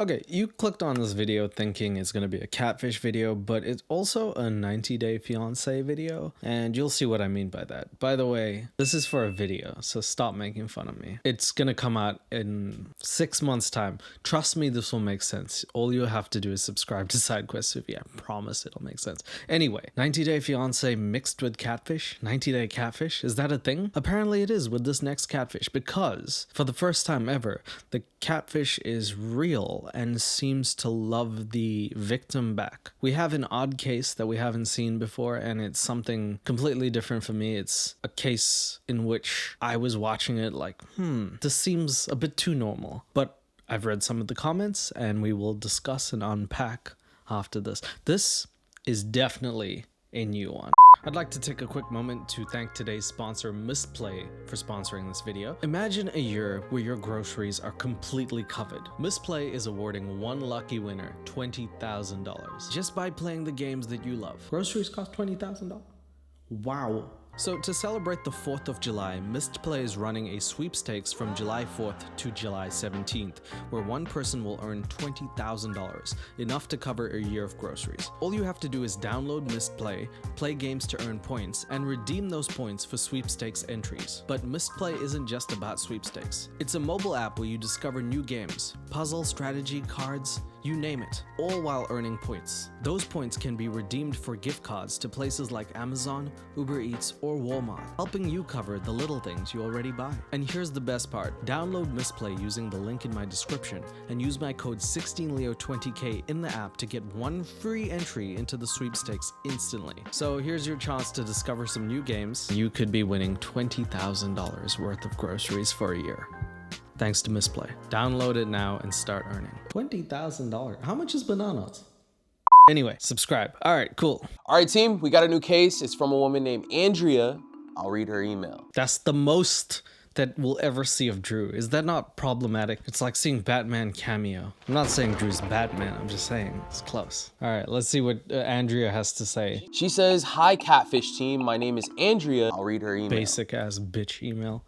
Okay, you clicked on this video thinking it's going to be a catfish video, but it's also a 90-day fiance video, and you'll see what I mean by that. By the way, this is for a video, so stop making fun of me. It's going to come out in 6 months' time. Trust me, this will make sense. All you have to do is subscribe to SideQuest Suvi. I promise it'll make sense. Anyway, 90-day fiance mixed with catfish? 90-day catfish? Is that a thing? Apparently it is with this next catfish, because for the first time ever, the catfish is real and seems to love the victim back. We have an odd case that we haven't seen before, and it's something completely different for me. It's a case in which I was watching it like, this seems a bit too normal. But I've read some of the comments, and we will discuss and unpack after this. This is definitely a new one. I'd like to take a quick moment to thank today's sponsor, Misplay, for sponsoring this video. Imagine a year where your groceries are completely covered. Misplay is awarding one lucky winner $20,000 just by playing the games that you love. Groceries cost $20,000? Wow. So to celebrate the 4th of July, Misplay is running a sweepstakes from July 4th to July 17th, where one person will earn $20,000, enough to cover a year of groceries. All you have to do is download Misplay, play games to earn points, and redeem those points for sweepstakes entries. But Misplay isn't just about sweepstakes. It's a mobile app where you discover new games, puzzle, strategy, cards, you name it, all while earning points. Those points can be redeemed for gift cards to places like Amazon, Uber Eats, or Walmart, helping you cover the little things you already buy. And here's the best part. Download Misplay using the link in my description and use my code 16leo20k in the app to get one free entry into the sweepstakes instantly. So here's your chance to discover some new games. You could be winning $20,000 worth of groceries for a year. Thanks to Misplay. Download it now and start earning. $20,000. How much is bananas? Anyway, subscribe. All right, cool. All right, team, we got a new case. It's from a woman named Andrea. I'll read her email. That's the most that we'll ever see of Drew. Is that not problematic? It's like seeing Batman cameo. I'm not saying Drew's Batman. I'm just saying it's close. All right, let's see what Andrea has to say. She says, "Hi, Catfish team. My name is Andrea." I'll read her email. Basic ass bitch email.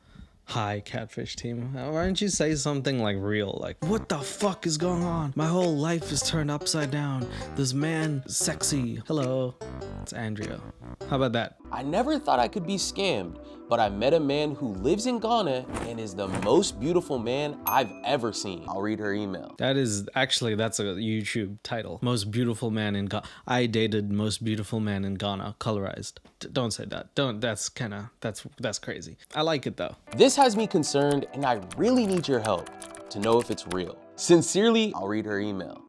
Hi, Catfish team. Why don't you say something like real? Like, what the fuck is going on? My whole life is turned upside down. This man, sexy. Hello, it's Andrea. How about that? I never thought I could be scammed, but I met a man who lives in Ghana and is the most beautiful man I've ever seen. I'll read her email. That is, actually, that's a YouTube title. Most beautiful man in Ghana. I dated most beautiful man in Ghana, colorized. Don't say that. Don't, that's crazy. I like it though. This has me concerned and I really need your help to know if it's real. Sincerely, I'll read her email.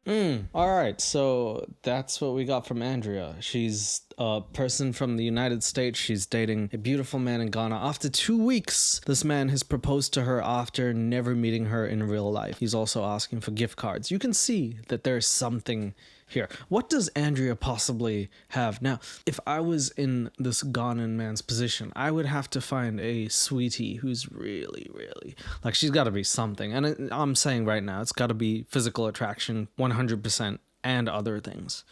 All right, so that's what we got from Andrea. She's a person from the United States. She's dating a beautiful man in Ghana. After 2 weeks, this man has proposed to her after never meeting her in real life. He's also asking for gift cards. You can see that there's something here. What does Andrea possibly have? Now, if I was in this Ghanaian man's position, I would have to find a sweetie who's really, like, she's got to be something. And I'm saying right now, it's got to be physical attraction 100% and other things.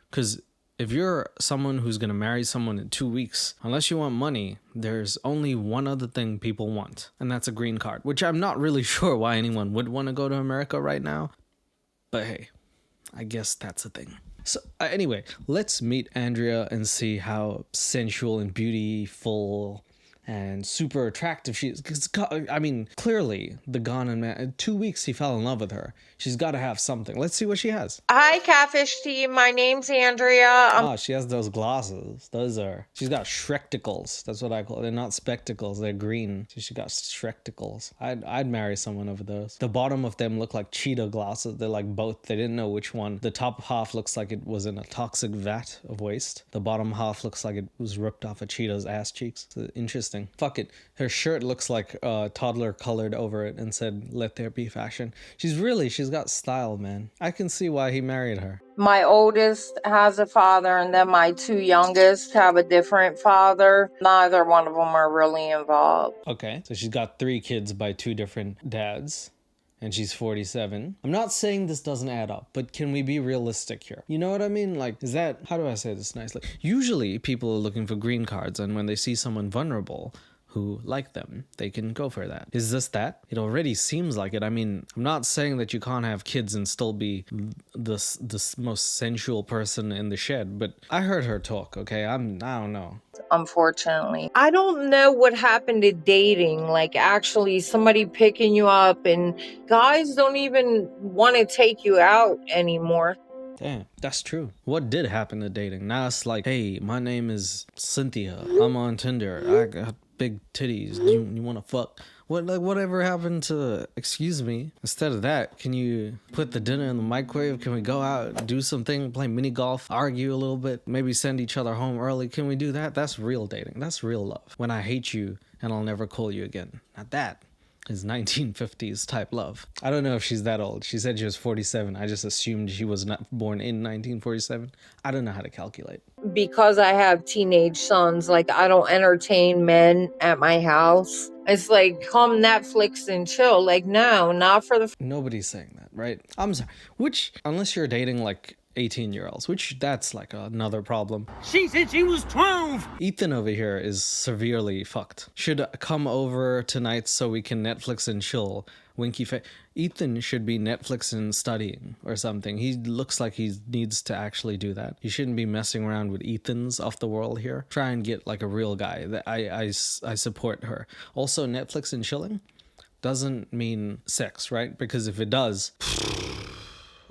Because if you're someone who's going to marry someone in 2 weeks, unless you want money, there's only one other thing people want, and that's a green card, which I'm not really sure why anyone would want to go to America right now. But hey, I guess that's a thing. So anyway, let's meet Andrea and see how sensual and beautiful and super attractive she is. Because, I mean, clearly the Ghanaian man, in 2 weeks he fell in love with her. She's got to have something. Let's see what she has. Hi, Catfish team. My name's Andrea. She has those glasses. She's got Shrekticles. That's what I call it. They're not spectacles. They're green. So she got Shrekticles. I'd marry someone over those. The bottom of them look like cheetah glasses. They're like both. They didn't know which one. The top half looks like it was in a toxic vat of waste. The bottom half looks like it was ripped off a cheetah's ass cheeks. So interesting. Fuck it. Her shirt looks like a toddler colored over it and said, "Let there be fashion." She's got style, man. I can see why he married her. My oldest has a father, and then my two youngest have a different father. Neither one of them are really involved. Okay, so she's got 3 kids by 2 different dads. And she's 47. I'm not saying this doesn't add up, but can we be realistic here? You know what I mean? Like, is that, how do I say this nicely? Usually people are looking for green cards, and when they see someone vulnerable, who like them. They can go for that. Is this that? It already seems like it. I mean, I'm not saying that you can't have kids and still be this most sensual person in the shed, but I heard her talk, okay? I don't know. Unfortunately, I don't know what happened to dating, like actually somebody picking you up, and guys don't even want to take you out anymore. Damn, that's true. What did happen to dating? Now it's like, hey, my name is Cynthia. I'm on Tinder. I got big titties. You want to fuck? Whatever happened to, excuse me? Instead of that, can you put the dinner in the microwave? Can we go out, do something, play mini golf, argue a little bit, maybe send each other home early? Can we do that? That's real dating. That's real love. When I hate you and I'll never call you again. Now that is 1950s type love. I don't know if she's that old. She said she was 47. I just assumed she was not born in 1947. I don't know how to calculate. Because I have teenage sons, like I don't entertain men at my house. It's like, come Netflix and chill. Like, no, not for the... Nobody's saying that, right? I'm sorry. Which, unless you're dating like 18-year-olds, which that's like another problem. She said she was 12. Ethan over here is severely fucked. Should come over tonight so we can Netflix and chill. Winky face. Ethan should be Netflix and studying or something. He looks like he needs to actually do that. You shouldn't be messing around with Ethans off the world here. Try and get like a real guy. I support her. Also, Netflix and chilling doesn't mean sex, right? Because if it does,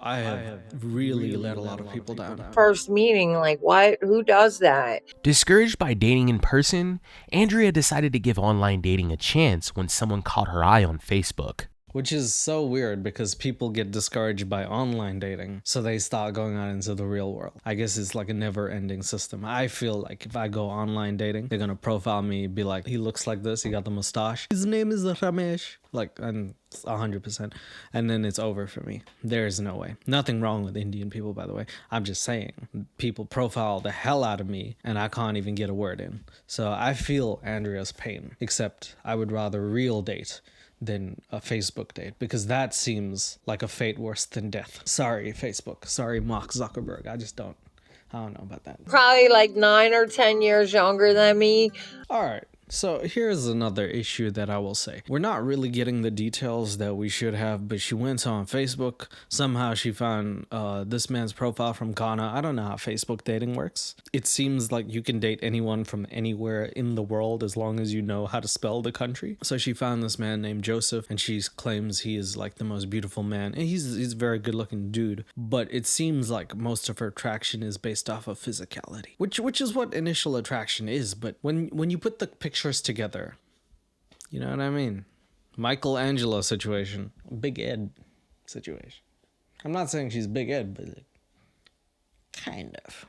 I have really let a lot of people down. First meeting, like what? Who does that? Discouraged by dating in person, Andrea decided to give online dating a chance when someone caught her eye on Facebook. Which is so weird because people get discouraged by online dating, so they start going out into the real world. I guess it's like a never-ending system. I feel like if I go online dating, they're gonna profile me, be like, he looks like this, he got the mustache. His name is Ramesh. Like, and 100%. And then it's over for me. There is no way. Nothing wrong with Indian people, by the way. I'm just saying, people profile the hell out of me, and I can't even get a word in. So I feel Andrea's pain, except I would rather real date than a Facebook date, because that seems like a fate worse than death. Sorry, Facebook. Sorry, Mark Zuckerberg. I don't know about that. Probably like 9 or 10 years younger than me. All right. So here's another issue that I will say. We're not really getting the details that we should have, but she went on Facebook. Somehow she found this man's profile from Ghana. I don't know how Facebook dating works. It seems like you can date anyone from anywhere in the world as long as you know how to spell the country. So she found this man named Joseph, and she claims he is like the most beautiful man. And he's a very good looking dude, but it seems like most of her attraction is based off of physicality, which is what initial attraction is. But when you put the pictures together, you know what I mean? Michelangelo situation, Big Ed situation. I'm not saying she's Big Ed, but like, kind of.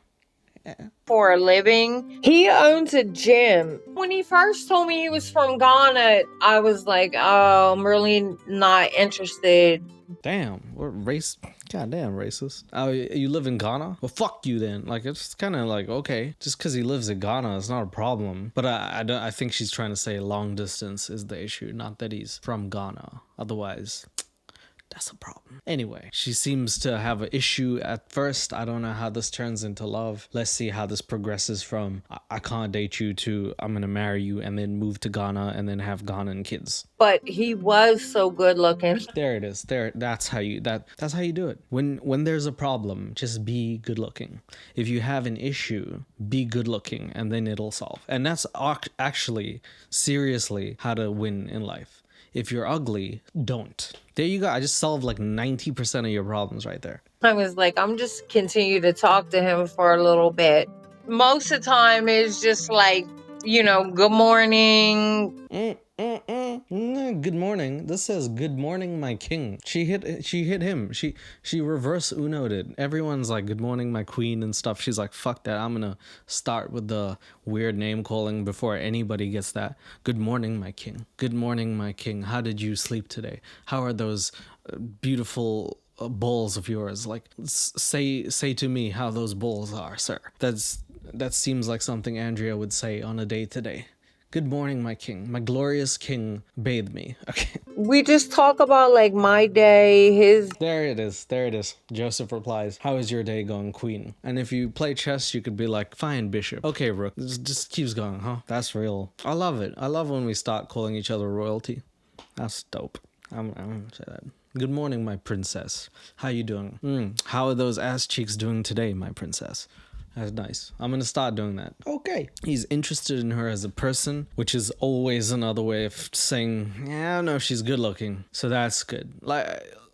Yeah. For a living. He owns a gym. When he first told me he was from Ghana, I was like, oh, I'm really not interested. Damn, what race? Goddamn racist. Oh, you live in Ghana? Well, fuck you then. Like, it's kind of like, okay, just because he lives in Ghana, it's not a problem. But I think she's trying to say long distance is the issue, not that he's from Ghana. Otherwise, that's a problem. Anyway, she seems to have an issue at first. I don't know how this turns into love. Let's see how this progresses from I can't date you to I'm gonna marry you and then move to Ghana and then have Ghanan kids. But he was so good looking. There it is. That's how you do it. When there's a problem, just be good looking. If you have an issue, be good looking and then it'll solve. And that's actually seriously how to win in life. If you're ugly, don't. There you go. I just solved like 90% of your problems right there. I was like, I'm just continue to talk to him for a little bit. Most of the time it's just like, you know, good morning. Good morning. This says good morning, my king. She hit him. She reverse Uno'd it. Everyone's like good morning, my queen and stuff. She's like, fuck that. I'm gonna start with the weird name calling before anybody gets that. Good morning, my king. Good morning, my king. How did you sleep today? How are those beautiful balls of yours? Like, say to me how those balls are, sir. That seems like something Andrea would say on a day to day. Good morning, my king. My glorious king, bathe me. Okay. We just talk about like my day, his. There it is. There it is. Joseph replies, how is your day going, queen? And if you play chess, you could be like, fine, bishop. Okay, rook. Just keeps going, huh? That's real. I love it. I love when we start calling each other royalty. That's dope. I'm gonna say that. Good morning, my princess. How you doing? How are those ass cheeks doing today, my princess? That's nice. I'm gonna start doing that. Okay. He's interested in her as a person, which is always another way of saying, yeah, I don't know if she's good looking. So that's good. Like,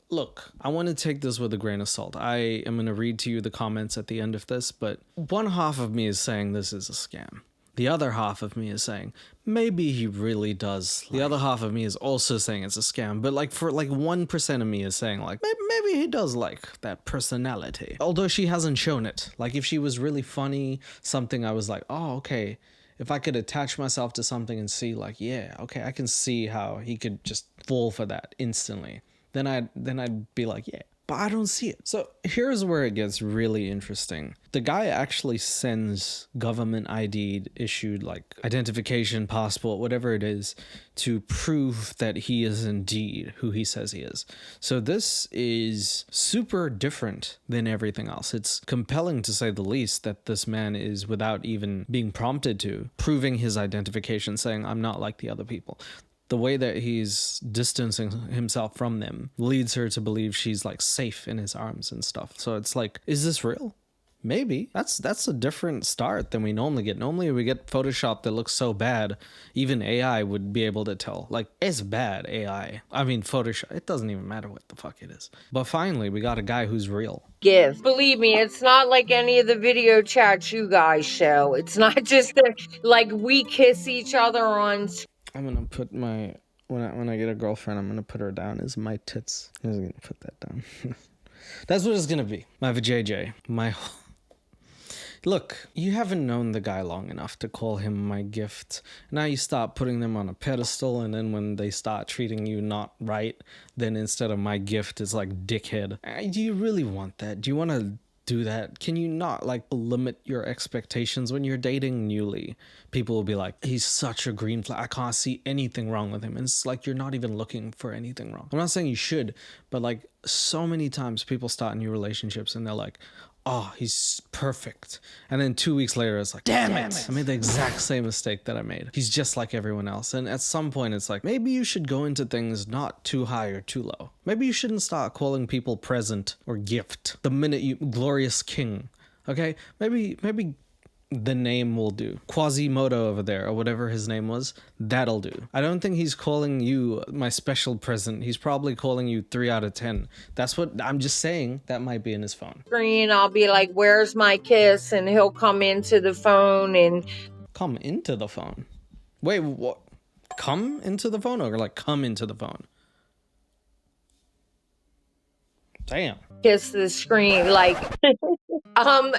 look, I want to take this with a grain of salt. I am gonna read to you the comments at the end of this, but one half of me is saying this is a scam. The other half of me is saying, maybe he really does. The other half of me is also saying it's a scam. But like for like 1% of me is saying like, maybe he does like that personality. Although she hasn't shown it. Like if she was really funny, something I was like, oh, okay. If I could attach myself to something and see like, yeah, okay, I can see how he could just fall for that instantly. Then I'd be like, yeah. But I don't see it. So here's where it gets really interesting. The guy actually sends government ID issued like identification, passport, whatever it is, to prove that he is indeed who he says he is. So this is super different than everything else. It's compelling to say the least that this man is, without even being prompted to, proving his identification, saying, I'm not like the other people. The way that he's distancing himself from them leads her to believe she's like safe in his arms and stuff. So it's like, is this real? Maybe. That's a different start than we normally get. Normally we get Photoshop that looks so bad, even AI would be able to tell. Like, it's bad, AI. I mean, Photoshop. It doesn't even matter what the fuck it is. But finally, we got a guy who's real. Gift. Believe me, it's not like any of the video chats you guys show. It's not just like we kiss each other on. I'm gonna put my when I get a girlfriend, I'm gonna put her down as my tits. I'm just gonna put that down. That's what it's gonna be. My vajayjay. My look. You haven't known the guy long enough to call him my gift. Now you start putting them on a pedestal, and then when they start treating you not right, then instead of my gift, it's like dickhead. Do you really want that? Do you want to do that? Can you not like limit your expectations when you're dating newly? People will be like, he's such a green flag, I can't see anything wrong with him. And it's like, you're not even looking for anything wrong. I'm not saying you should, but like so many times people start new relationships and they're like, oh, he's perfect. And then 2 weeks later, it's like, damn it. I made the exact same mistake that I made. He's just like everyone else. And at some point, it's like, maybe you should go into things not too high or too low. Maybe you shouldn't start calling people present or gift the minute you, glorious king. Okay? Maybe the name will do. Quasimodo over there, or whatever his name was, that'll do. I don't think he's calling you my special present. He's probably calling you 3 out of 10. That's what I'm just saying. That might be in his phone. Screen, I'll be like, where's my kiss? And he'll come into the phone and come into the phone. Wait, what? Come into the phone, or like come into the phone? Damn. Kiss the screen, like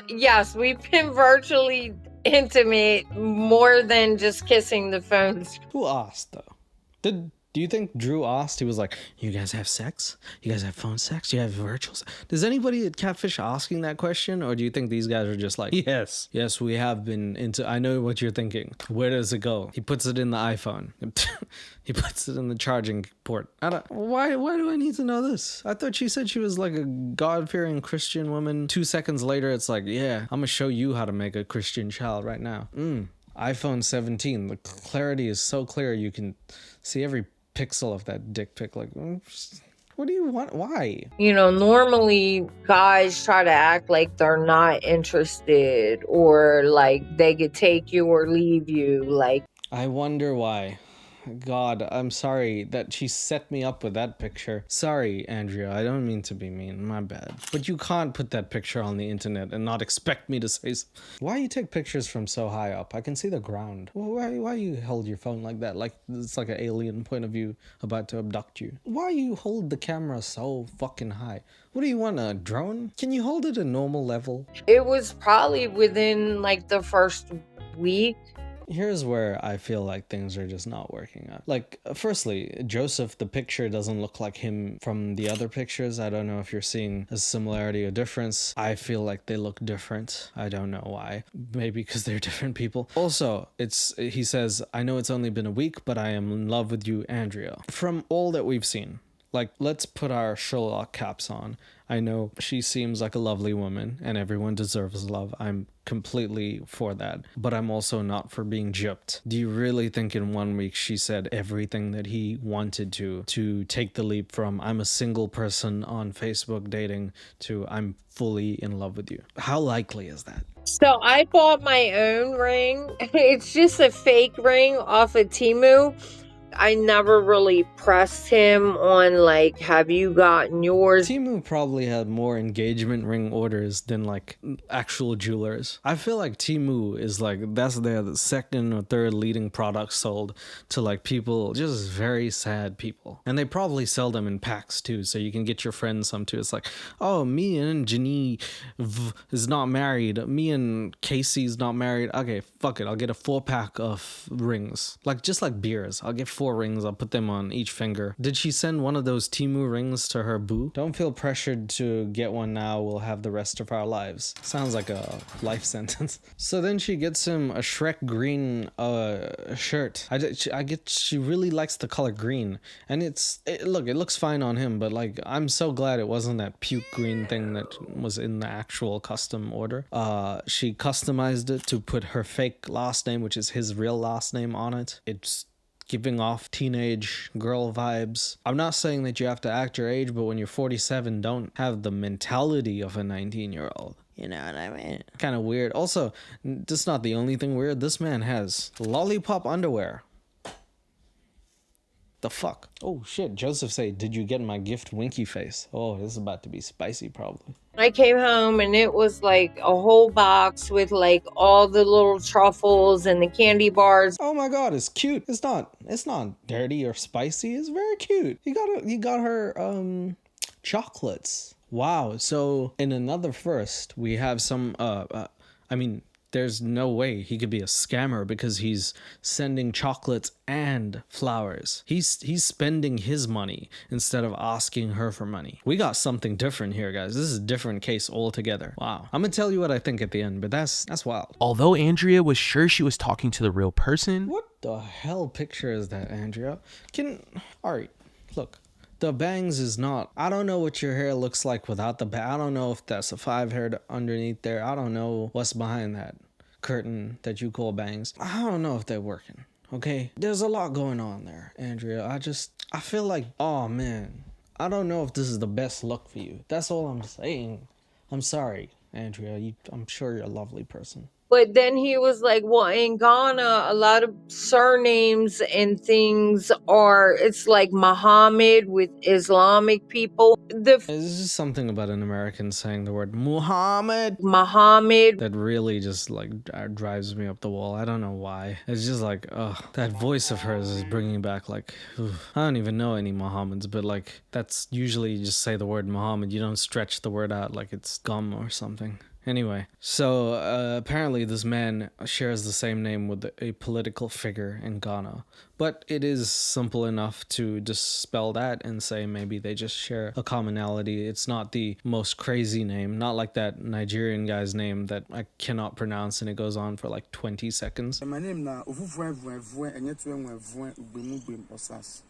yes, we've been virtually intimate more than just kissing the phones. Who asked though? Do you think Drew asked? He was like, you guys have sex? You guys have phone sex? You have virtual sex? Does anybody at Catfish asking that question? Or do you think these guys are just like, yes, we have been into, I know what you're thinking. Where does it go? He puts it in the iPhone. He puts it in the charging port. Why do I need to know this? I thought she said she was like a God-fearing Christian woman. 2 seconds later, it's like, yeah, I'm gonna show you how to make a Christian child right now. iPhone 17, the clarity is so clear you can see every pixel of that dick pic. Like, what do you want? Why? You know, normally guys try to act like they're not interested, or like they could take you or leave you. Like, I wonder why. God, I'm sorry that she set me up with that picture. Sorry, Andrea, I don't mean to be mean, my bad. But you can't put that picture on the internet and not expect me to say why you take pictures from so high up? I can see the ground. Why you hold your phone like that? Like it's like an alien point of view about to abduct you. Why you hold the camera so fucking high? What do you want, a drone? Can you hold it a normal level? it was probably within like the first week. Here's where I feel like things are just not working out. Like, firstly, Joseph, the picture doesn't look like him from the other pictures. I don't know if you're seeing a similarity or difference. I feel like they look different. I don't know why. Maybe because they're different people. Also, he says, I know it's only been a week, but I am in love with you, Andrea. From all that we've seen, like, let's put our Sherlock caps on. I know she seems like a lovely woman and everyone deserves love. I'm completely for that. But I'm also not for being gypped. Do you really think in 1 week she said everything that he wanted to take the leap from I'm a single person on Facebook dating to I'm fully in love with you? How likely is that? So I bought my own ring. It's just a fake ring off of Temu. I never really pressed him on like, have you gotten yours? Temu probably had more engagement ring orders than like actual jewelers. I feel like Temu is like, that's the second or third leading product sold to like people, just very sad people. And they probably sell them in packs too, so you can get your friends some too. It's like, oh, me and Jenny is not married. Me and Casey's not married. Okay, fuck it. I'll get a 4-pack of rings. Like, just like beers. I'll get 4 rings. I'll put them on each finger. Did she send one of those Temu rings to her boo? Don't feel pressured to get one now. We'll have the rest of our lives. Sounds like a life sentence. So then she gets him a Shrek green shirt. I get she really likes the color green, and it looks fine on him, but like, I'm so glad it wasn't that puke green thing that was in the actual custom order. She customized it to put her fake last name, which is his real last name, on it. It's giving off teenage girl vibes. I'm not saying that you have to act your age, but when you're 47, don't have the mentality of a 19-year-old. You know what I mean? Kind of weird. Also, this is not the only thing weird. This man has lollipop underwear. The fuck? Oh shit, Joseph say, did you get my gift, winky face? Oh, this is about to be spicy probably. I came home and it was like a whole box with like all the little truffles and the candy bars. Oh my god, it's cute. It's not dirty or spicy. It's very cute. You got her chocolates. Wow. So in another first, we have some I mean, there's no way he could be a scammer because he's sending chocolates and flowers. He's spending his money instead of asking her for money. We got something different here, guys. This is a different case altogether. Wow. I'm gonna tell you what I think at the end, but that's wild. Although Andrea was sure she was talking to the real person. What the hell picture is that, Andrea? Alright, look. The bangs is not, I don't know what your hair looks like without the bang. I don't know if that's a 5 hair underneath there. I don't know what's behind that curtain that you call bangs. I don't know if they're working, okay? There's a lot going on there, Andrea. I feel like, oh man, I don't know if this is the best look for you. That's all I'm saying. I'm sorry, Andrea. I'm sure you're a lovely person. But then he was like, well, in Ghana, a lot of surnames and things it's like Muhammad with Islamic people. This is something about an American saying the word Muhammad that really just like drives me up the wall. I don't know why. It's just like, that voice of hers is bringing back like, I don't even know any Muhammads, but like, that's usually you just say the word Muhammad. You don't stretch the word out like it's gum or something. Anyway, so apparently this man shares the same name with a political figure in Ghana. But it is simple enough to just spell that and say maybe they just share a commonality. It's not the most crazy name, not like that Nigerian guy's name that I cannot pronounce and it goes on for like 20 seconds. My name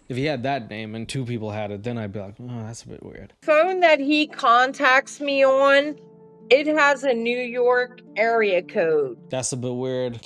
If he had that name and 2 people had it, then I'd be like, oh, that's a bit weird. Phone that he contacts me on, it has a New York area code. That's a bit weird.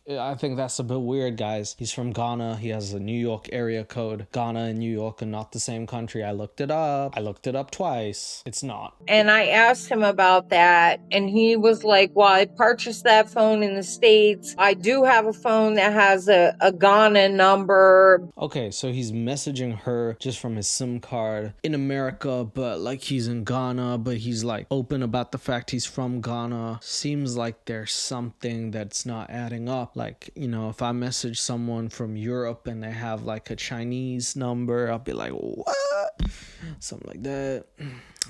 I think that's a bit weird, guys. He's from Ghana. He has a New York area code. Ghana and New York are not the same country. I looked it up. I looked it up twice. It's not. And I asked him about that, and he was like, well, I purchased that phone in the States. I do have a phone that has a Ghana number. Okay, so he's messaging her just from his SIM card in America, but like he's in Ghana, but he's like open about the fact he's from Ghana. Seems like there's something that's not adding up. Like, you know, if I message someone from Europe and they have like a Chinese number, I'll be like, what? Something like that. I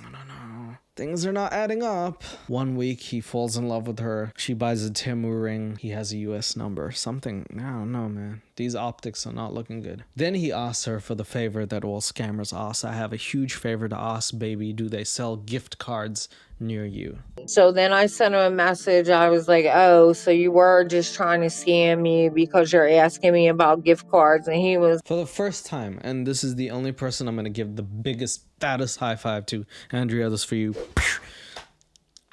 don't know. things are not adding up. 1 week, he falls in love with her. She buys a Temu ring. He has a US number. Something, I don't know, man. These optics are not looking good. Then he asks her for the favor that all scammers ask. I have a huge favor to ask, baby. Do they sell gift cards near you? So then I sent him a message. I was like, oh, so you were just trying to scam me because you're asking me about gift cards. And he was, For the first time, and this is the only person I'm going to give the biggest, fattest high five to. Andrea, this for you.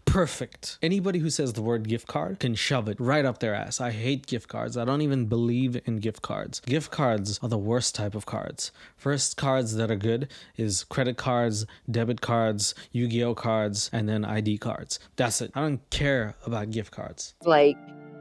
Perfect. Anybody who says the word gift card can shove it right up their ass. I hate gift cards. I don't even believe in gift cards. Gift cards are the worst type of cards. First cards that are good is credit cards, debit cards, Yu-Gi-Oh cards, and then ID cards. That's it. I don't care about gift cards. like,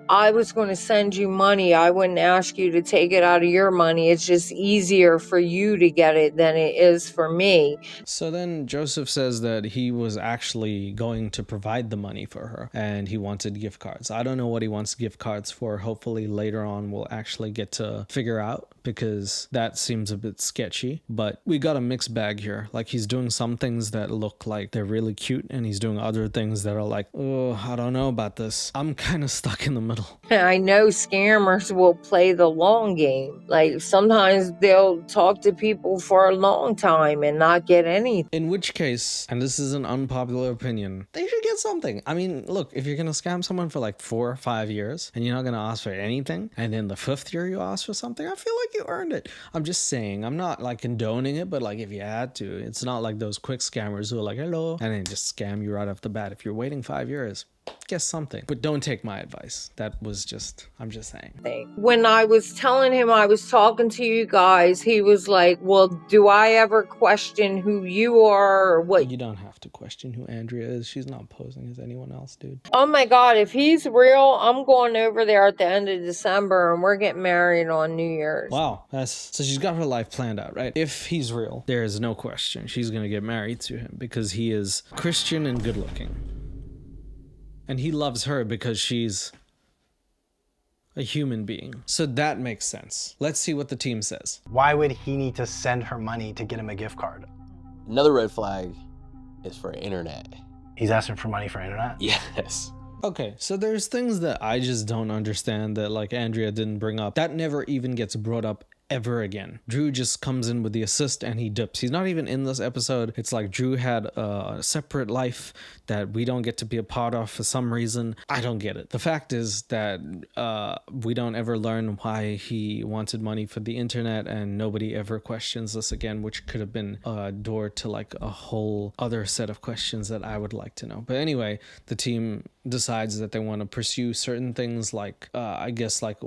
I was going to send you money. I wouldn't ask you to take it out of your money. It's just easier for you to get it than it is for me. So then Joseph says that he was actually going to provide the money for her and he wanted gift cards. I don't know what he wants gift cards for. Hopefully later on we'll actually get to figure out, because that seems a bit sketchy. But we got a mixed bag here. Like, he's doing some things that look like they're really cute and he's doing other things that are like, oh, I don't know about this. I'm kind of stuck in the middle. I know scammers will play the long game. Like, sometimes they'll talk to people for a long time and not get anything. In which case, and this is an unpopular opinion, they should get something. I mean, look, if you're going to scam someone for like 4 or 5 years and you're not going to ask for anything, and then the 5th year you ask for something, I feel like you earned it. I'm just saying, I'm not like condoning it, but like if you had to, it's not like those quick scammers who are like, hello, and then just scam you right off the bat. If you're waiting 5 years, guess something. But don't take my advice. That was just, I'm just saying. When I was telling him I was talking to you guys, he was like, well, do I ever question who you are or what? You don't have to question who Andrea is. She's not posing as anyone else, dude. Oh my God, if he's real, I'm going over there at the end of December and we're getting married on New Year's. Wow, so she's got her life planned out, right? If he's real, there is no question she's gonna get married to him because he is Christian and good looking. And he loves her because she's a human being. So that makes sense. Let's see what the team says. Why would he need to send her money to get him a gift card? Another red flag is for internet. He's asking for money for internet? Yes. Okay, so there's things that I just don't understand that like Andrea didn't bring up. That never even gets brought up ever again. Drew just comes in with the assist and he dips. He's not even in this episode. It's like Drew had a separate life that we don't get to be a part of for some reason. I don't get it. The fact is that we don't ever learn why he wanted money for the internet, and nobody ever questions this again, which could have been a door to like a whole other set of questions that I would like to know. But anyway, the team decides that they want to pursue certain things like I guess like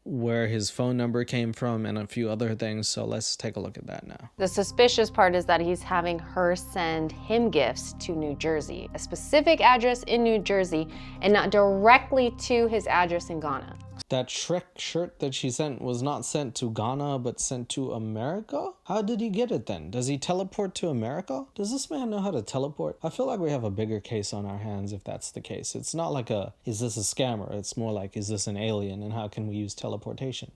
where his phone number came from and a few other things. So let's take a look at that now. The suspicious part is that he's having her send him gifts to New Jersey, a specific address in New Jersey, and not directly to his address in Ghana. That Shrek shirt that she sent was not sent to Ghana, but sent to America? How did he get it then? Does he teleport to America? Does this man know how to teleport? I feel like we have a bigger case on our hands if that's the case. It's not like is this a scammer? It's more like, is this an alien and how can we use teleportation?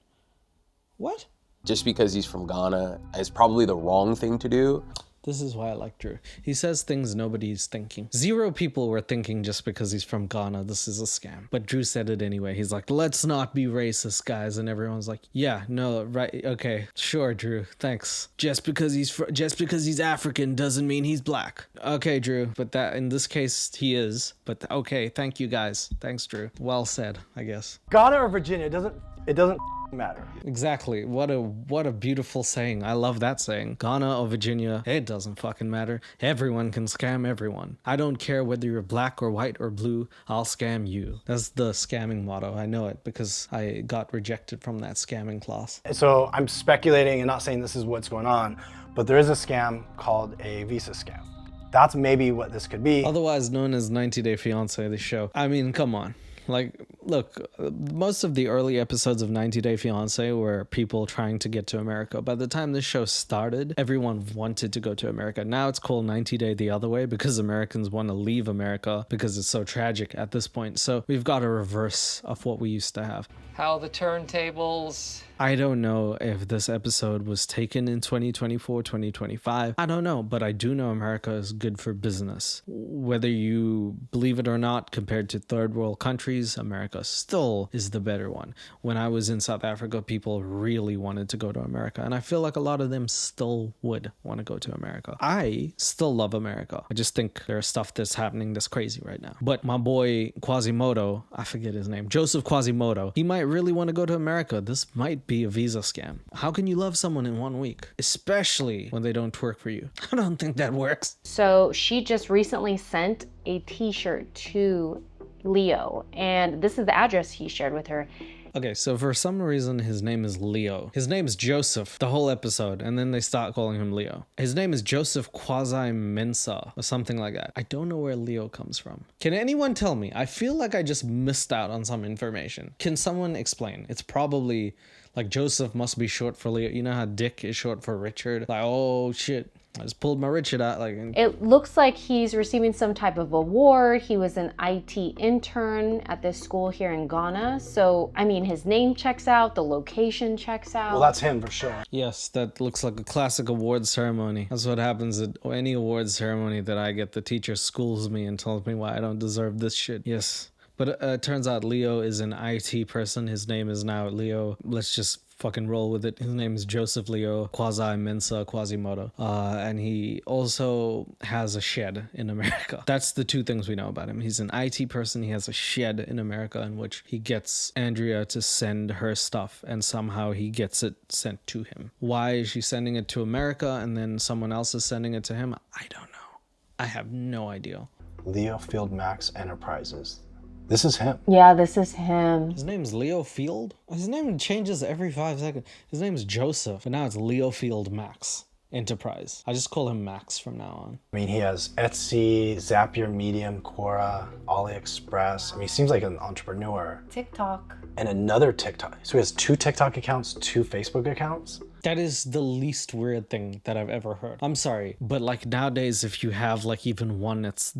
What? Just because he's from Ghana is probably the wrong thing to do. This is why I like Drew. He says things nobody's thinking. 0 people were thinking just because he's from Ghana, this is a scam. But Drew said it anyway. He's like, let's not be racist, guys. And everyone's like, yeah, no, right, okay, sure, Drew, thanks. Just because he's African doesn't mean he's black. Okay, Drew, but that in this case he is. But okay, thank you guys. Thanks, Drew. Well said, I guess. Ghana or Virginia, it doesn't matter. Exactly. What a beautiful saying. I love that saying. Ghana or Virginia, it doesn't fucking matter. Everyone can scam everyone. I don't care whether you're black or white or blue, I'll scam you. That's the scamming motto. I know it because I got rejected from that scamming class. So I'm speculating and not saying this is what's going on, but there is a scam called a visa scam. That's maybe what this could be. Otherwise known as 90 Day Fiance, the show. I mean, come on. Like, look, most of the early episodes of 90 Day Fiance were people trying to get to America. By the time this show started, everyone wanted to go to America. Now it's called 90 Day the other way because Americans want to leave America because it's so tragic at this point. So we've got a reverse of what we used to have. How the turntables I don't know if this episode was taken in 2024, 2025. I don't know, but I do know America is good for business. Whether you believe it or not, compared to third world countries, America still is the better one. When I was in South Africa, people really wanted to go to America, and I feel like a lot of them still would want to go to America. I still love America. I just think there's stuff that's happening that's crazy right now. But my boy Quasimodo, I forget his name, Joseph Quasimodo, he might really want to go to America. This might be a visa scam. How can you love someone in 1 week? Especially when they don't twerk for you. I don't think that works. So she just recently sent a t-shirt to Leo, and this is the address he shared with her. Okay, so for some reason, his name is Leo. His name is Joseph the whole episode, and then they start calling him Leo. His name is Joseph Quasi-Mensa, or something like that. I don't know where Leo comes from. Can anyone tell me? I feel like I just missed out on some information. Can someone explain? It's probably like Joseph must be short for Leo. You know how Dick is short for Richard? Like, oh shit, I just pulled my Richard out. Like, it looks like he's receiving some type of award. He was an IT intern at this school here in Ghana. So, I mean, his name checks out, the location checks out. Well, that's him for sure. yes, that looks like a classic award ceremony. That's what happens at any award ceremony that I get. The teacher schools me and tells me why I don't deserve this shit. Yes. But it turns out Leo is an IT person. His name is now Leo. Let's just fucking roll with it. His name is Joseph Leo Quasi-Mensa Quasimodo. And he also has a shed in America. That's the two things we know about him. He's an IT person. He has a shed in America in which he gets Andrea to send her stuff, and somehow he gets it sent to him. Why is she sending it to America and then someone else is sending it to him? I don't know. I have no idea. Leo Field Max Enterprises. This is him. Yeah, this is him. His name's Leo Field? His name changes every 5 seconds. His name is Joseph, but now it's Leo Field Max Enterprise. I just call him Max from now on. I mean, he has Etsy, Zapier, Medium, Quora, AliExpress. I mean, he seems like an entrepreneur. TikTok. And another TikTok. So he has 2 TikTok accounts, 2 Facebook accounts. That is the least weird thing that I've ever heard. I'm sorry, but like nowadays, if you have like even one, it's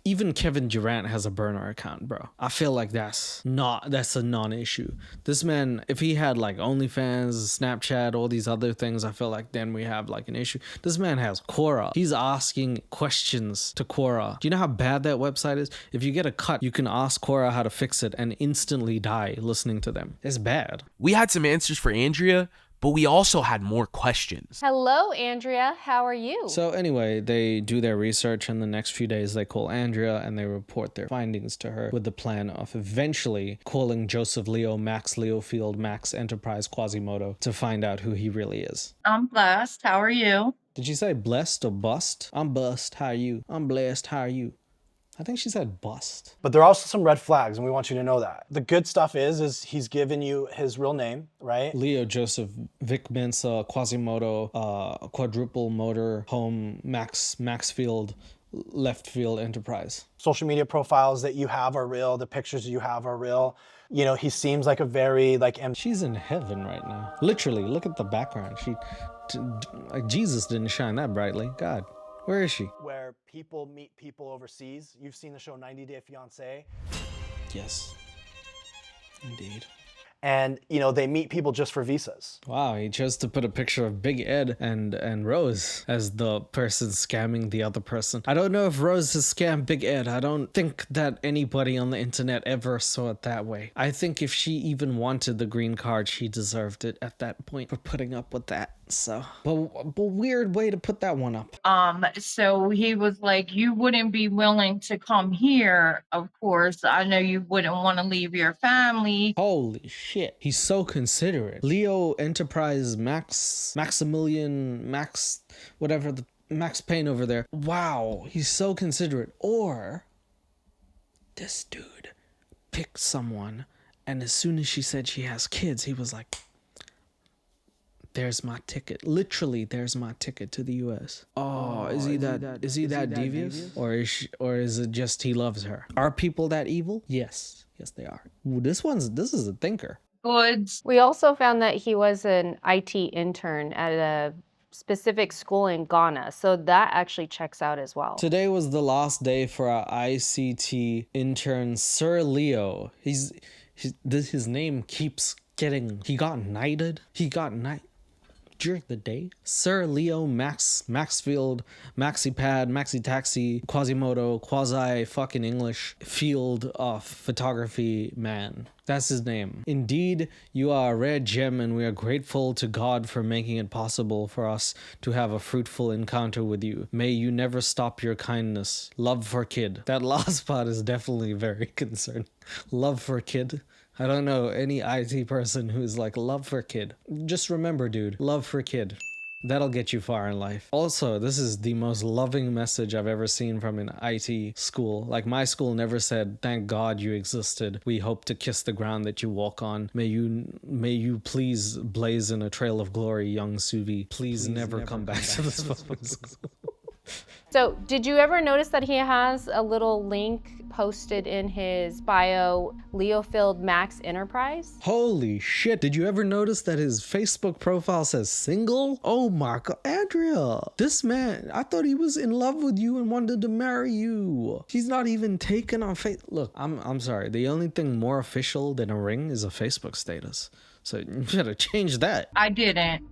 even Kevin Durant has a burner account, bro. I feel like that's a non-issue. This man, if he had like OnlyFans, Snapchat, all these other things, I feel like then we have like an issue. This man has Quora. He's asking questions to Quora. Do you know how bad that website is? If you get a cut, you can ask Quora how to fix it and instantly die listening to them. It's bad. We had some answers for Andrea, but we also had more questions. Hello, Andrea. How are you? So anyway, they do their research, and the next few days they call Andrea and they report their findings to her with the plan of eventually calling Joseph Leo Max Leo Field Max Enterprise Quasimodo to find out who he really is. I'm blessed. How are you? Did she say blessed or bust? I'm bust. How are you? I'm blessed. How are you? I think she said bust. But there are also some red flags, and we want you to know that. The good stuff is he's given you his real name, right? Leo Joseph Vic Mensa Quasimodo Quadruple Motor Home Maxfield Left Field Enterprise. Social media profiles that you have are real. The pictures you have are real. You know, he seems like a very She's in heaven right now. Literally, look at the background. Like Jesus didn't shine that brightly. God. Where is she? Where people meet people overseas. You've seen the show 90 Day Fiance. Yes, indeed. And, you know, they meet people just for visas. Wow, he chose to put a picture of Big Ed and Rose as the person scamming the other person. I don't know if Rose has scammed Big Ed. I don't think that anybody on the internet ever saw it that way. I think if she even wanted the green card, she deserved it at that point for putting up with that. So, but weird way to put that one up. So he was like, you wouldn't be willing to come here, of course. I know you wouldn't want to leave your family. Holy shit. He's so considerate. Leo Enterprise Maximilian Max whatever the Max Payne over there. Wow, he's so considerate. Or this dude picked someone, and as soon as she said she has kids, he was like, there's my ticket. Literally, there's my ticket to the US. Oh, is he that devious? Or is it just he loves her? Are people that evil? Yes. Yes, they are. Ooh, this is a thinker. Goods. We also found that he was an IT intern at a specific school in Ghana, so that actually checks out as well. Today was the last day for our ICT intern, Sir Leo. His name keeps he got knighted. During the day. Sir Leo Maxfield, Maxipad, Maxi Taxi, Quasimodo, Quasi fucking English Field of Photography Man. That's his name. Indeed, you are a rare gem, and we are grateful to God for making it possible for us to have a fruitful encounter with you. May you never stop your kindness. Love for kid. That last part is definitely very concerned. Love for kid. I don't know any IT person who's like, love for kid. Just remember, dude, love for kid. That'll get you far in life. Also, this is the most loving message I've ever seen from an IT school. Like, my school never said, thank God you existed. We hope to kiss the ground that you walk on. May you please blazon a trail of glory, young Suvi. Please never come back to this fucking school. So, did you ever notice that he has a little link posted in his bio, Leofield Max Enterprise? Holy shit, did you ever notice that his Facebook profile says single? Oh my god, Andrea, this man, I thought he was in love with you and wanted to marry you. He's not even taken on face. Look, I'm sorry, the only thing more official than a ring is a Facebook status. So you gotta change that. I didn't.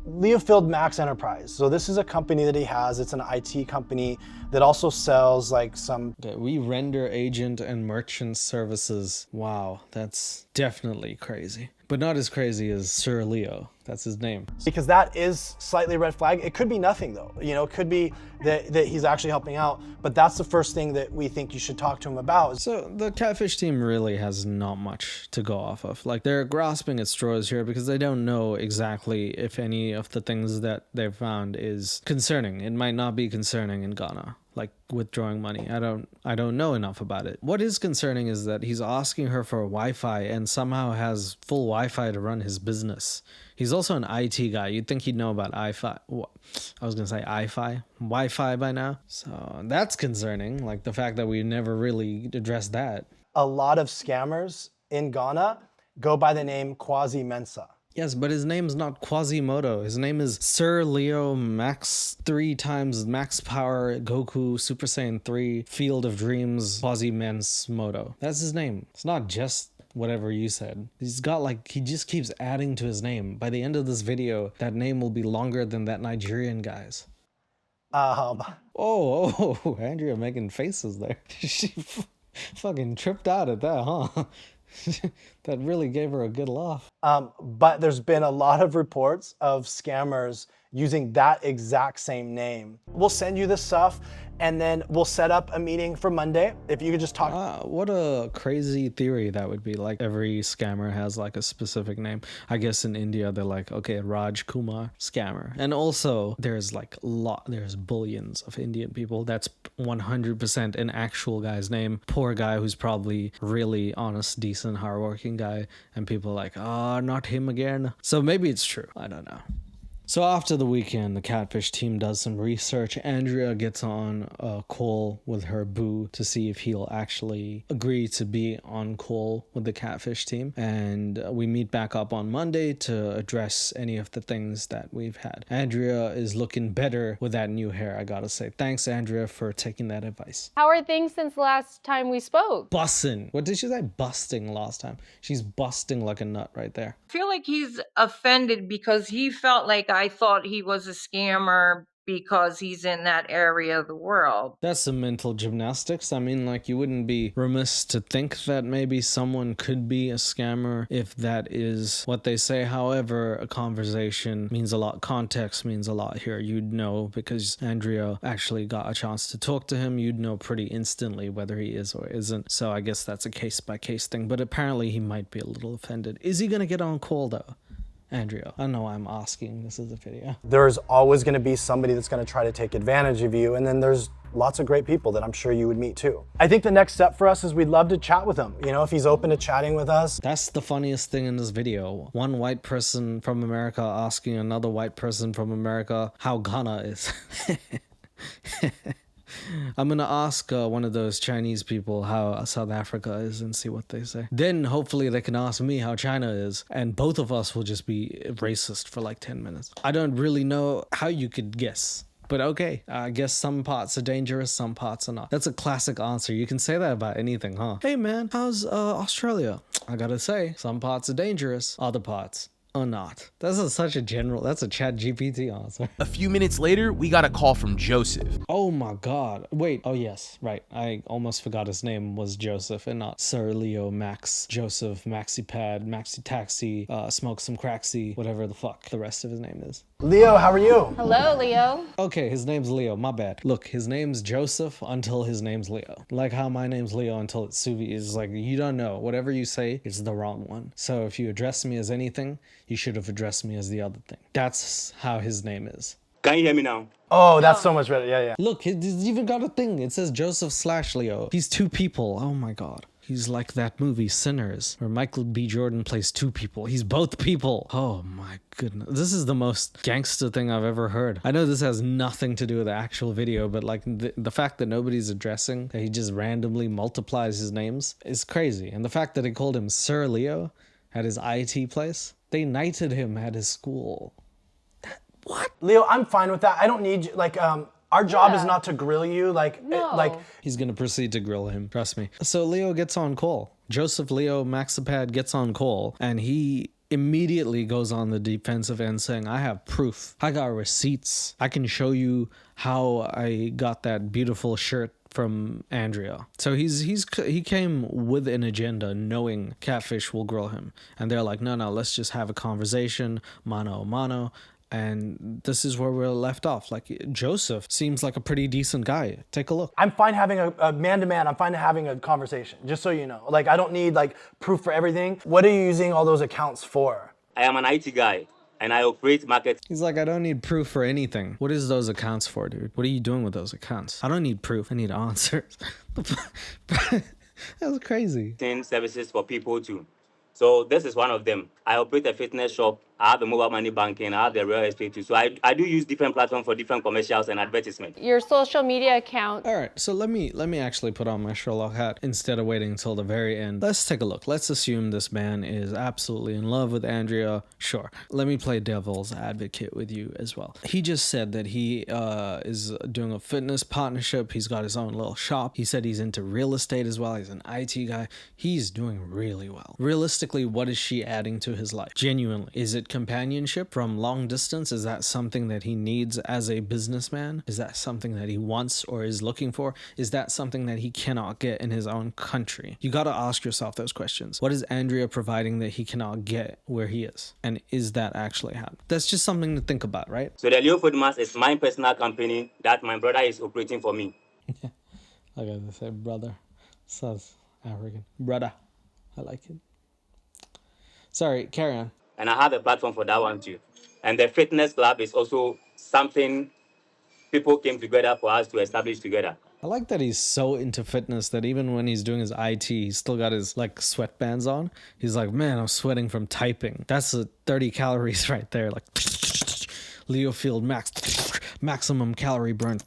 Leofield Max Enterprise. So this is a company that he has. It's an IT company that also sells like some... Okay, we render agent and merchant services. Wow, that's definitely crazy. But not as crazy as Sir Leo. That's his name. Because that is slightly red flag. It could be nothing though. You know, it could be that he's actually helping out, but that's the first thing that we think you should talk to him about. So the Catfish team really has not much to go off of. Like, they're grasping at straws here because they don't know exactly if any of the things that they've found is concerning. It might not be concerning in Ghana. Like withdrawing money. I don't know enough about it. What is concerning is that he's asking her for Wi-Fi and somehow has full Wi-Fi to run his business. He's also an IT guy. You'd think he'd know about I-Fi. I was gonna say Wi-Fi by now. So that's concerning. Like the fact that we never really addressed that. A lot of scammers in Ghana go by the name Quasi Mensa. Yes, but his name's not Quasimodo. His name is Sir Leo Max 3 times Max Power Goku Super Saiyan 3 Field of Dreams Quasimodo. That's his name. It's not just whatever you said. He's got like, he just keeps adding to his name. By the end of this video, that name will be longer than that Nigerian guy's. Oh, Andrea making faces there. She fucking tripped out at that, huh? That really gave her a good laugh. But there's been a lot of reports of scammers using that exact same name. We'll send you this stuff and then we'll set up a meeting for Monday. If you could just talk. What a crazy theory that would be. Like every scammer has like a specific name. I guess in India they're like, okay, Raj Kumar, scammer. And also there's like there's billions of Indian people. That's 100% an actual guy's name. Poor guy who's probably really honest, decent, hardworking guy. And people are like, not him again. So maybe it's true. I don't know. So after the weekend, the Catfish team does some research. Andrea gets on a call with her boo to see if he'll actually agree to be on call with the Catfish team. And we meet back up on Monday to address any of the things that we've had. Andrea is looking better with that new hair, I gotta say. Thanks, Andrea, for taking that advice. How are things since the last time we spoke? Bussin'. What did she say? Busting last time. She's busting like a nut right there. I feel like he's offended because he felt like I thought he was a scammer because he's in that area of the world. That's some mental gymnastics. I mean, like, you wouldn't be remiss to think that maybe someone could be a scammer if that is what they say. However, a conversation means a lot. Context means a lot here. You'd know, because Andrea actually got a chance to talk to him. You'd know pretty instantly whether he is or isn't. So I guess that's a case-by-case thing. But apparently he might be a little offended. Is he gonna get on call, though? Andrea, I know I'm asking, this is a video. There's always going to be somebody that's going to try to take advantage of you, and then there's lots of great people that I'm sure you would meet too. I think the next step for us is we'd love to chat with him, you know, if he's open to chatting with us. That's the funniest thing in this video. One white person from America asking another white person from America how Ghana is. I'm gonna ask one of those Chinese people how South Africa is and see what they say. Then hopefully they can ask me how China is, and both of us will just be racist for like 10 minutes. I don't really know how you could guess. But okay, I guess some parts are dangerous, some parts are not. That's a classic answer. You can say that about anything, huh? Hey man, how's Australia? I gotta say, some parts are dangerous, other parts are not. That's such a general, that's a chat GPT answer. A few minutes later, we got a call from Joseph. Oh my God. Wait. Oh yes. Right. I almost forgot his name was Joseph and not Sir Leo Max Joseph Maxi Pad Maxi Taxi Smoke Some Craxy whatever the fuck the rest of his name is. Leo, how are you? Hello, Leo. Okay, his name's Leo. My bad. Look, his name's Joseph until his name's Leo. Like how my name's Leo until it's Suvi. Is like you don't know. Whatever you say is the wrong one. So if you address me as anything, you should have addressed me as the other thing. That's how his name is. Can you hear me now? Oh, that's so much better. Yeah, yeah. Look, he's even got a thing. It says Joseph/Leo. He's two people. Oh my God. He's like that movie Sinners, where Michael B. Jordan plays two people. He's both people. Oh my goodness. This is the most gangster thing I've ever heard. I know this has nothing to do with the actual video, but like the fact that nobody's addressing, that he just randomly multiplies his names is crazy. And the fact that they called him Sir Leo at his IT place, they knighted him at his school. What? Leo, I'm fine with that. I don't need you. Like, our job is not to grill you. Like, No. He's gonna proceed to grill him, trust me. So Leo gets on call. Joseph Leo Maxipad gets on call, and he immediately goes on the defensive end saying, I have proof. I got receipts. I can show you how I got that beautiful shirt from Andrea. So he came with an agenda knowing Catfish will grill him. And they're like, no, let's just have a conversation, mano a mano. And this is where we're left off. Like, Joseph seems like a pretty decent guy. Take a look. I'm fine having a man-to-man. I'm fine having a conversation, just so you know. Like, I don't need, like, proof for everything. What are you using all those accounts for? I am an IT guy and I operate market. He's like, I don't need proof for anything. What is those accounts for, dude? What are you doing with those accounts? I don't need proof. I need answers. That's crazy. Services for people too. So this is one of them. I operate a fitness shop. I have a mobile money banking. I have the real estate too. So I do use different platforms for different commercials and advertisements. Your social media account. All right, so let me actually put on my Sherlock hat instead of waiting until the very end. Let's take a look. Let's assume this man is absolutely in love with Andrea. Sure. Let me play devil's advocate with you as well. He just said that he is doing a fitness partnership. He's got his own little shop. He said he's into real estate as well. He's an IT guy. He's doing really well. Realistically, what is she adding to his life? Genuinely, is it companionship from long distance? Is that something that he needs as a businessman? Is that something that he wants or is looking for? Is that something that he cannot get in his own country? You got to ask yourself those questions. What is Andrea providing that he cannot get where he is? And is that actually happening? That's just something to think about, right? So the Leo Food Mass is my personal company that my brother is operating for me. I gotta say brother. Sounds African. Brother. I like it. Sorry, carry on. And I have a platform for that one too. And the fitness club is also something people came together for us to establish together. I like that he's so into fitness that even when he's doing his IT, he's still got his like sweatbands on. He's like, man, I'm sweating from typing. That's 30 calories right there. Like Leo Field Max, maximum calorie burn.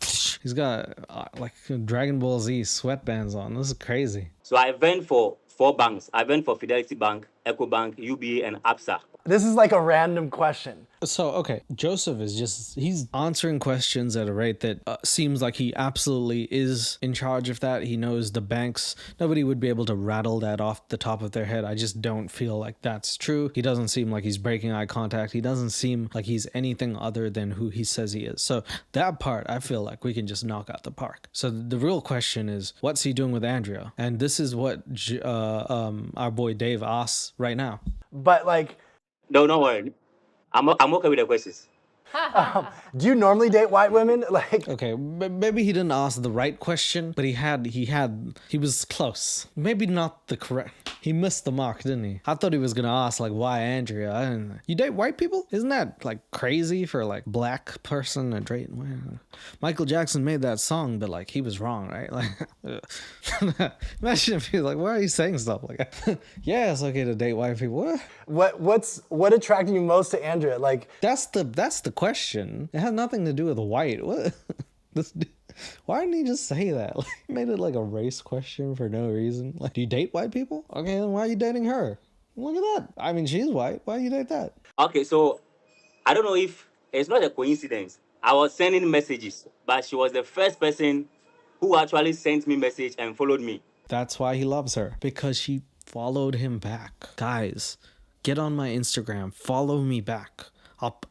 He's got like Dragon Ball Z sweatbands on. This is crazy. So I went for 4 banks. I went for Fidelity Bank, EcoBank, UBA, and ABSA. This is like a random question. So, okay, Joseph is he's answering questions at a rate that seems like he absolutely is in charge of that. He knows the banks. Nobody would be able to rattle that off the top of their head. I just don't feel like that's true. He doesn't seem like he's breaking eye contact. He doesn't seem like he's anything other than who he says he is. So that part, I feel like we can just knock out the park. So the real question is, what's he doing with Andrea? And this is what our boy Dave asks right now. But like, No, don't worry. I'm okay with the questions. do you normally date white women? Like, Okay, maybe he didn't ask the right question, but he was close. Maybe not the correct. He missed the mark, didn't he? I thought he was gonna ask like, why Andrea? You date white people? Isn't that like crazy for like black person to date? Michael Jackson made that song, but like he was wrong, right? Like, imagine if he was like, why are you saying stuff like that? Yeah, it's okay to date white people. what attracted you most to Andrea? Like, That's the question. It has nothing to do with white. What? Why didn't he just say that? Like, he made it like a race question for no reason. Like, do you date white people? Okay, then why are you dating her? Look at that. I mean, she's white. Why do you date that? Okay, so I don't know if it's not a coincidence. I was sending messages, but she was the first person who actually sent me message and followed me. That's why he loves her. Because she followed him back. Guys, get on my Instagram, follow me back.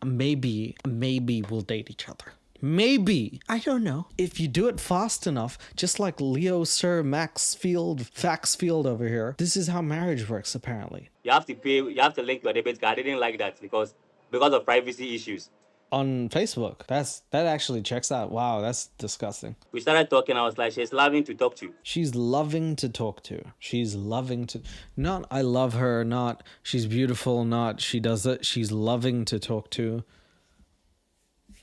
Maybe we'll date each other. Maybe. I don't know. If you do it fast enough, just like Leo Sir Faxfield over here, this is how marriage works apparently. You have to pay, you have to link your debit card. I didn't like that because of privacy issues. On Facebook. That actually checks out. Wow, that's disgusting. We started talking, I was like, she's loving to talk to. She's loving to talk to. She's loving to, not I love her, not she's beautiful, not she does it. She's loving to talk to.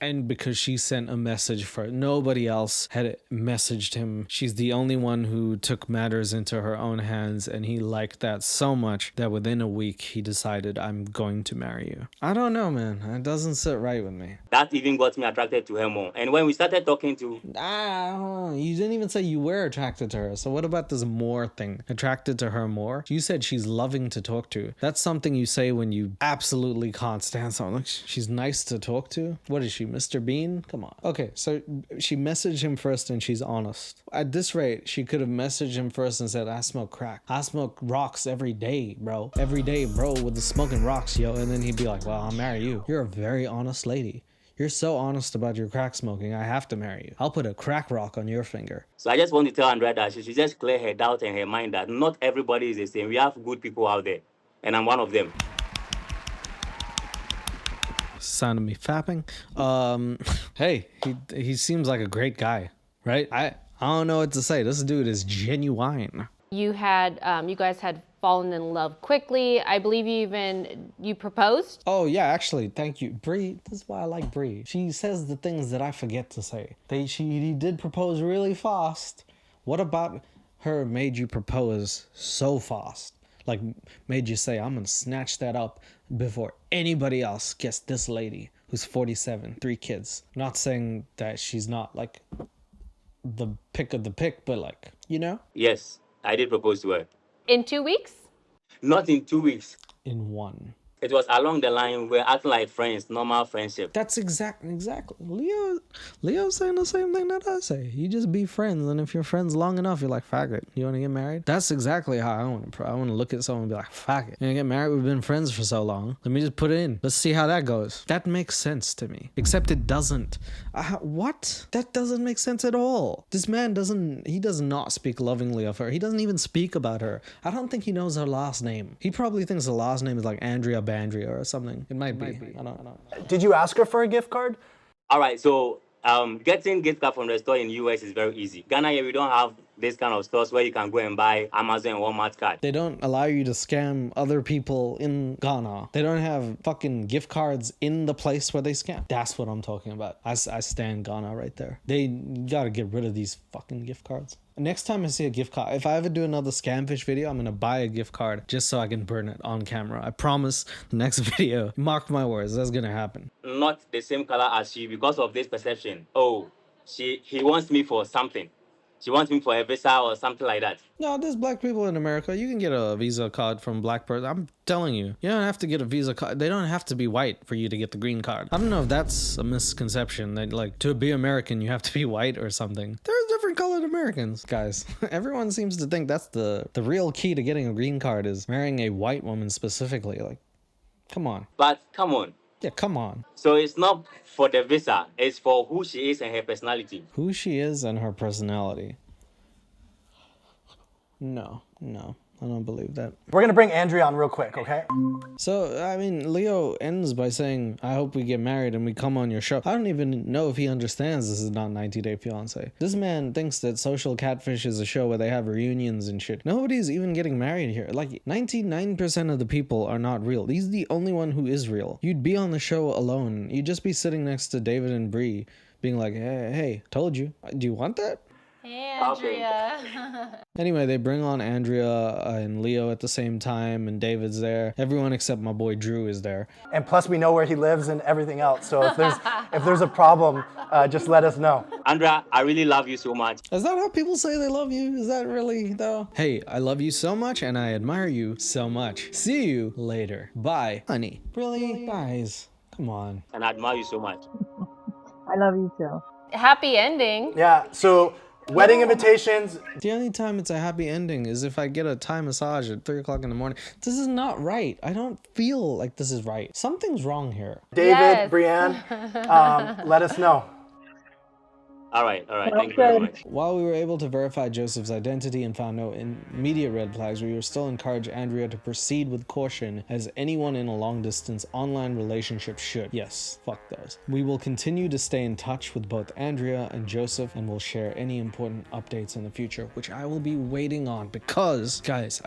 And because she sent a message for it, nobody else had messaged him. She's the only one who took matters into her own hands, and he liked that so much that within a week he decided, I'm going to marry you. I don't know, man. It doesn't sit right with me. That even got me attracted to her more. And when we started talking to... You didn't even say you were attracted to her. So what about this more thing? Attracted to her more? You said she's loving to talk to. That's something you say when you absolutely can't stand someone. Like, she's nice to talk to? What is she, Mr. Bean? Come on. Okay, so she messaged him first and she's honest. At this rate, she could have messaged him first and said, I smoke crack. I smoke rocks every day, bro. Every day, bro, with the smoking rocks, yo. And then he'd be like, well, I'll marry you. You're a very honest lady. You're so honest about your crack smoking, I have to marry you. I'll put a crack rock on your finger. So I just want to tell Andrea that she should just clear her doubt in her mind that not everybody is the same. We have good people out there, and I'm one of them. Sound of me fapping. Hey, he seems like a great guy, right? I don't know what to say. This dude is genuine. You guys had fallen in love quickly. I believe you proposed. Oh yeah, actually, thank you, Bree. This is why I like Bree. She says the things that I forget to say. He did propose really fast. What about her made you propose so fast? Like made you say, I'm gonna snatch that up before anybody else gets this lady who's 47, 3 kids. Not saying that she's not like the pick of the pick, but like, you know? Yes, I did propose to her. In 2 weeks? Not in 2 weeks. In 1. It was along the line, we're acting like friends, normal friendship. That's exactly. Leo's saying the same thing that I say. You just be friends, and if you're friends long enough, you're like, fuck it. You want to get married? That's exactly how I want to look at someone and be like, fuck it. You want to get married? We've been friends for so long. Let me just put it in. Let's see how that goes. That makes sense to me. Except it doesn't. What? That doesn't make sense at all. This man does not speak lovingly of her. He doesn't even speak about her. I don't think he knows her last name. He probably thinks the last name is like Andrea Bandria or something. It might be. I don't know. Did you ask her for a gift card? All right, so getting gift card from the store in the US is very easy. Ghana here, we don't have this kind of stores where you can go and buy Amazon and Walmart card. They don't allow you to scam other people in Ghana. They don't have fucking gift cards in the place where they scam. That's what I'm talking about. I stand Ghana right there. They gotta get rid of these fucking gift cards. Next time I see a gift card, if I ever do another Scamfish video, I'm gonna buy a gift card just so I can burn it on camera. I promise the next video, mark my words, that's gonna happen. Not the same color as she because of this perception. Oh, he wants me for something. She wants me for a visa or something like that. No, there's black people in America. You can get a visa card from black person. I'm telling you, you don't have to get a visa card. They don't have to be white for you to get the green card. I don't know if that's a misconception that like to be American, you have to be white or something. There's different colored Americans, guys. Everyone seems to think that's the real key to getting a green card is marrying a white woman specifically. Like, come on. But come on. Yeah, come on. So it's not for the visa, it's for who she is and her personality. Who she is and her personality. No, I don't believe that. We're gonna bring Andrea on real quick, okay? So, I mean, Leo ends by saying, I hope we get married and we come on your show. I don't even know if he understands this is not 90 Day Fiance. This man thinks that Social Catfish is a show where they have reunions and shit. Nobody's even getting married here. Like, 99% of the people are not real. He's the only one who is real. You'd be on the show alone. You'd just be sitting next to David and Bree being like, hey, told you. Do you want that? Hey, Andrea. Anyway, they bring on Andrea and Leo at the same time, and David's there. Everyone except my boy Drew is there. And plus, we know where he lives and everything else. So if there's a problem, just let us know. Andrea, I really love you so much. Is that how people say they love you? Is that really though? Hey, I love you so much, and I admire you so much. See you later. Bye, honey. Really, guys, come on. And I admire you so much. I love you too. Happy ending. Yeah. So Wedding invitations. The only time it's a happy ending is if I get a Thai massage at 3 o'clock in the morning. This is not right. I don't feel like this is right. Something's wrong here. David, Yes. Brianne, let us know. All right. Thank you very much. While we were able to verify Joseph's identity and found no immediate red flags, we were still encouraged Andrea to proceed with caution as anyone in a long-distance online relationship should. Yes, fuck those. We will continue to stay in touch with both Andrea and Joseph and will share any important updates in the future, which I will be waiting on because, guys,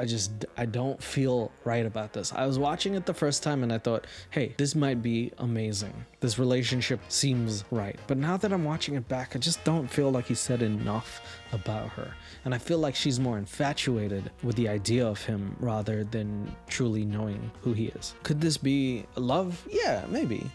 I don't feel right about this. I was watching it the first time and I thought, hey, this might be amazing. This relationship seems right. But now that I'm watching it back, I just don't feel like he said enough about her. And I feel like she's more infatuated with the idea of him rather than truly knowing who he is. Could this be love? Yeah, maybe.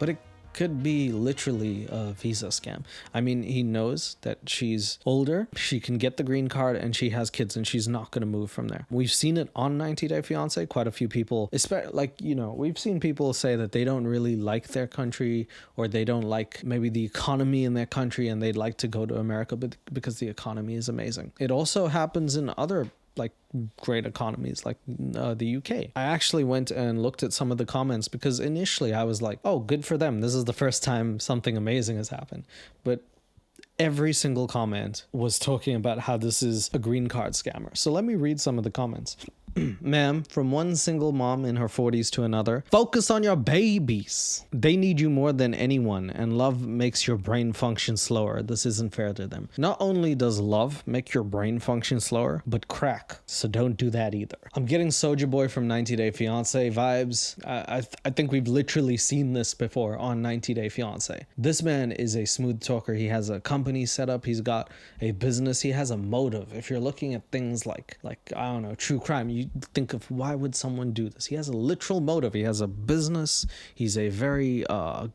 But it could be literally a visa scam. I mean, he knows that she's older, she can get the green card, and she has kids, and she's not going to move from there. We've seen it on 90 Day Fiance. Quite a few people, we've seen people say that they don't really like their country, or they don't like maybe the economy in their country, and they'd like to go to America because the economy is amazing. It also happens in other great economies like the UK. I actually went and looked at some of the comments because initially I was like, oh, good for them. This is the first time something amazing has happened. But every single comment was talking about how this is a green card scammer. So let me read some of the comments. Ma'am, from one single mom in her 40s to another, focus on your babies. They need you more than anyone, and love makes your brain function slower. This isn't fair to them. Not only does love make your brain function slower, but crack. So don't do that either. I'm getting Soulja Boy from 90 Day Fiance vibes. I think we've literally seen this before on 90 Day Fiance. This man is a smooth talker. He has a company set up. He's got a business. He has a motive. If you're looking at things like I don't know, true crime, you think of why would someone do this? He has a literal motive. He has a business. He's a very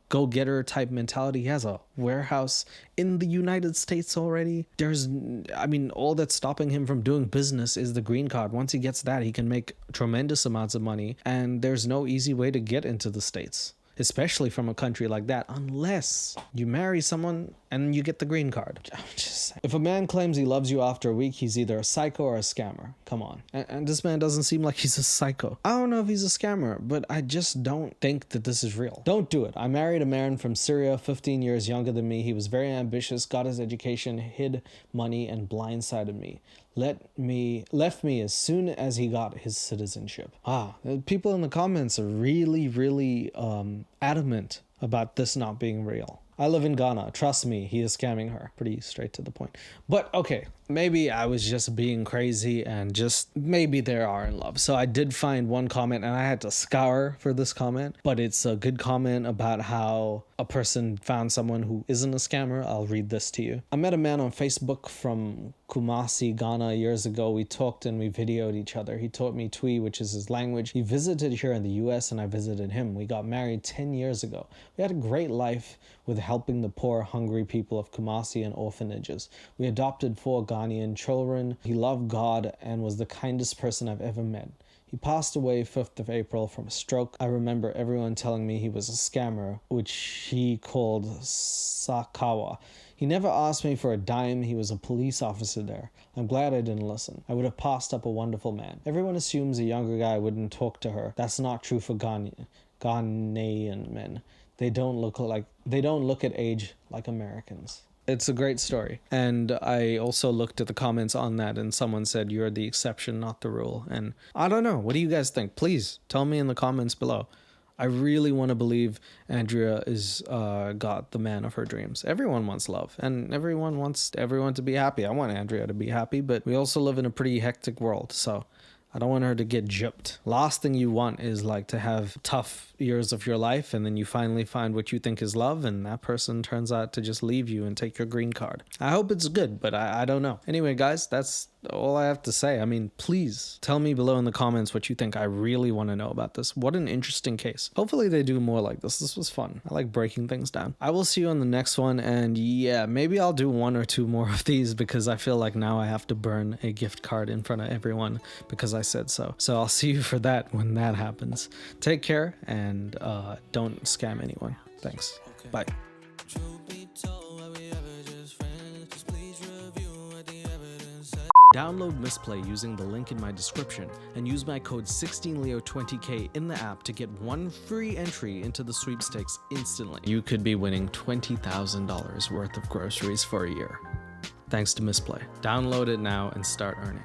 go-getter type mentality. He has a warehouse in the United States already. All that's stopping him from doing business is the green card. Once he gets that, he can make tremendous amounts of money, and there's no easy way to get into the States, especially from a country like that, unless you marry someone and you get the green card. I'm just saying. If a man claims he loves you after a week, he's either a psycho or a scammer. Come on. And this man doesn't seem like he's a psycho. I don't know if he's a scammer, but I just don't think that this is real. Don't do it. I married a man from Syria, 15 years younger than me. He was very ambitious, got his education, hid money, and blindsided me. Left me as soon as he got his citizenship. People in the comments are really adamant about this not being real. I live in Ghana. Trust me, he is scamming her. Pretty straight to the point. But okay, maybe I was just being crazy and just maybe they are in love. So I did find one comment and I had to scour for this comment, but it's a good comment about how a person found someone who isn't a scammer. I'll read this to you. I met a man on Facebook from Kumasi, Ghana years ago. We talked and we videoed each other. He taught me Twi, which is his language. He visited here in the US and I visited him. We got married 10 years ago. We had a great life with helping the poor, hungry people of Kumasi and orphanages. We adopted 4 Ghanaian children. He loved God and was the kindest person I've ever met. He passed away 5th of April from a stroke. I remember everyone telling me he was a scammer, which he called Sakawa. He never asked me for a dime. He was a police officer there. I'm glad I didn't listen. I would have passed up a wonderful man. Everyone assumes a younger guy wouldn't talk to her. That's not true for Ghanaian men. They don't look at age like Americans. It's a great story. And I also looked at the comments on that and someone said, you're the exception, not the rule. And I don't know. What do you guys think? Please tell me in the comments below. I really want to believe Andrea is got the man of her dreams. Everyone wants love and everyone wants everyone to be happy. I want Andrea to be happy, but we also live in a pretty hectic world. So I don't want her to get gypped. Last thing you want is like to have tough years of your life and then you finally find what you think is love and that person turns out to just leave you and take your green card. I hope it's good, but I don't know. Anyway, guys, that's all I have to say. I mean, please tell me below in the comments what you think. I really want to know about this. What an interesting case. Hopefully they do more like this. This was fun. I like breaking things down. I will see you on the next one. And yeah, maybe I'll do 1 or 2 more of these because I feel like now I have to burn a gift card in front of everyone because I said so. So I'll see you for that when that happens. Take care and don't scam anyone. Thanks. Bye. Download Misplay using the link in my description and use my code 16leo20k in the app to get 1 free entry into the sweepstakes instantly. You could be winning $20,000 worth of groceries for a year. Thanks to Misplay. Download it now and start earning.